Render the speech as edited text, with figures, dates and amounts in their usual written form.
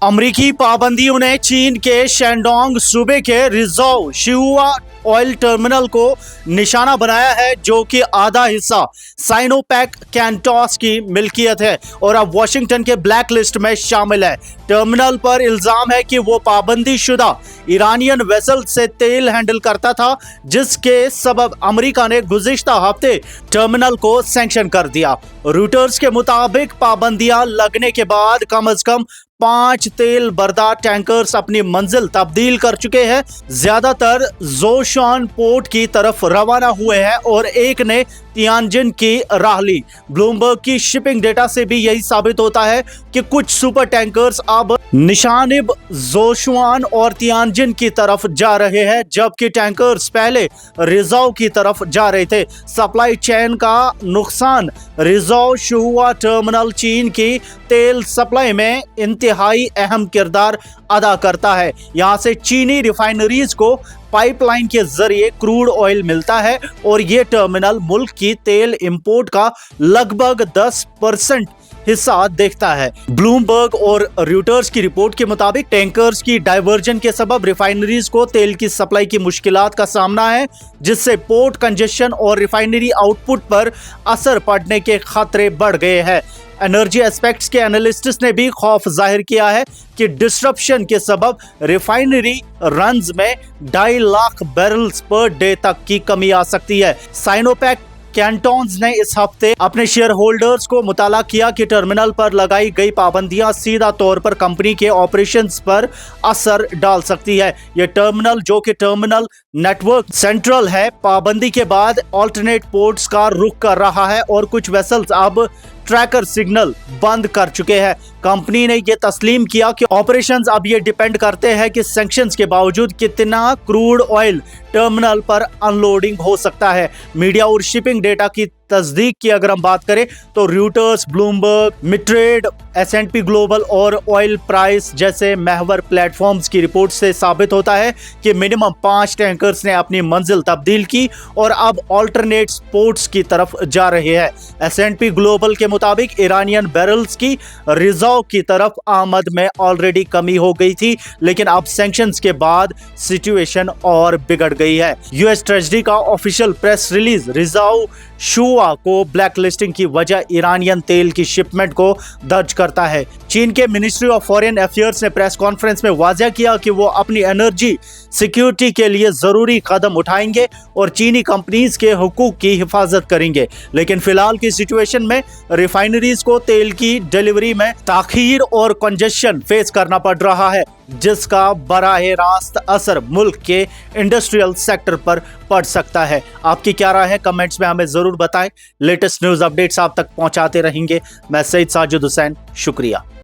अमरीकी पाबंदियों ने चीन के शेंडोंग सूबे के रिज़ाओ शिहुआ ऑयल टर्मिनल को निशाना बनाया है, जो कि आधा हिस्सा साइनोपेक कैंटोस की मिल्कियत है और अब वाशिंगटन के ब्लैक लिस्ट में शामिल है। टर्मिनल पर इल्जाम है कि वो पाबंदी शुदा ईरानियन वेसल से तेल हैंडल करता था, जिसके सबब अमेरिका ने गुज़िश्ता हफ्ते टर्मिनल को सैंक्शन कर दिया। रॉयटर्स के मुताबिक पाबंदियां लगने के बाद कम से कम 5 तेल बरदार टैंकर्स अपनी मंजिल तब्दील कर चुके हैं। ज्यादातर जोशान पोर्ट की तरफ रवाना हुए हैं और एक ने तियानजिन की राह ली। ब्लूमबर्ग की शिपिंग डेटा से भी यही साबित होता है कि कुछ सुपर टैंकर्स अब निशानिब जोशुआन और तियानजिन की तरफ जा रहे हैं, जबकि टैंकर्स पहले रिज़ाओ की तरफ जा रहे थे। सप्लाई चेन का नुकसान रिज़ाओ शिहुआ टर्मिनल चीन की तेल सप्लाई में इंतहाई अहम किरदार अदा करता है। यहाँ से चीनी रिफाइनरीज को पाइपलाइन के जरिए क्रूड ऑयल मिलता है और ये टर्मिनल मुल्क की तेल इंपोर्ट का लगभग 10% हिस्सा देखता है। ब्लूमबर्ग और रॉयटर्स की रिपोर्ट के मुताबिक टैंकर्स की डाइवर्जन के सबब रिफाइनरीज को तेल की सप्लाई की मुश्किलात का सामना है, जिससे पोर्ट कंजेशन और रिफाइनरी आउटपुट पर असर पड़ने के खतरे बढ़ गए हैं। एनर्जी एस्पेक्ट्स के एनालिस्ट्स ने भी खौफ जाहिर किया है कि डिस्ट्रप्शन के सबब रिफाइनरी रन्स में 2.5 लाख बैरल्स पर डे तक की कमी आ सकती है। साइनोपेक कैंटोन्स ने इस हफ्ते अपने शेयर होल्डर्स को मुताला किया कि टर्मिनल पर लगाई गई पाबंदियां सीधा तौर पर कंपनी के ऑपरेशंस पर असर डाल सकती है। यह टर्मिनल, जो कि टर्मिनल नेटवर्क सेंट्रल है, पाबंदी के बाद ऑल्टरनेट पोर्ट्स का रुख कर रहा है और कुछ वेसल्स अब ट्रैकर सिग्नल बंद कर चुके हैं। कंपनी ने यह तस्लीम किया कि ऑपरेशंस अब ये डिपेंड करते हैं कि सैंक्शंस के बावजूद कितना क्रूड ऑयल टर्मिनल पर अनलोडिंग हो सकता है। मीडिया और शिपिंग डेटा की तस्दीक की अगर हम बात करें तो रॉयटर्स, ब्लूमबर्ग, मिट्रेड, S&P ग्लोबल और ऑयल प्राइस जैसे महवर प्लेटफॉर्म्स की रिपोर्ट से साबित होता है कि मिनिमम 5 टैंकर्स ने अपनी मंजिल तब्दील की और अब ऑल्टरनेट पोर्ट्स की तरफ जा रहे हैं। S&P ग्लोबल के मुताबिक ईरानियन बैरल्स की रिज़ाओ की तरफ आमद में ऑलरेडी कमी हो गई थी, लेकिन अब सैंक्शंस के बाद सिचुएशन और बिगड़ गई है। यूएस ट्रेजरी का ऑफिशियल प्रेस रिलीज रिज़ाओ शिहुआ को ब्लैक लिस्टिंग की वजह ईरानियन तेल की शिपमेंट को दर्ज करता है। चीन के मिनिस्ट्री ऑफ फॉरेन अफेयर्स ने प्रेस कॉन्फ्रेंस में वाज़ेह किया कि वो अपनी एनर्जी सिक्योरिटी के लिए जरूरी कदम उठाएंगे और चीनी कंपनीज के हुकूक की हिफाजत करेंगे, लेकिन फिलहाल की सिचुएशन में रिफाइनरीज को तेल की डिलीवरी में ताखीर और कंजेशन फेस करना पड़ रहा है, जिसका बराह रास्त असर मुल्क के इंडस्ट्रियल सेक्टर पर पड़ सकता है। आपकी क्या राय है? कमेंट्स में हमें जरूर बताएं। लेटेस्ट न्यूज़ अपडेट्स आप तक पहुंचाते रहेंगे। मैं सईद साजिद हुसैन, शुक्रिया।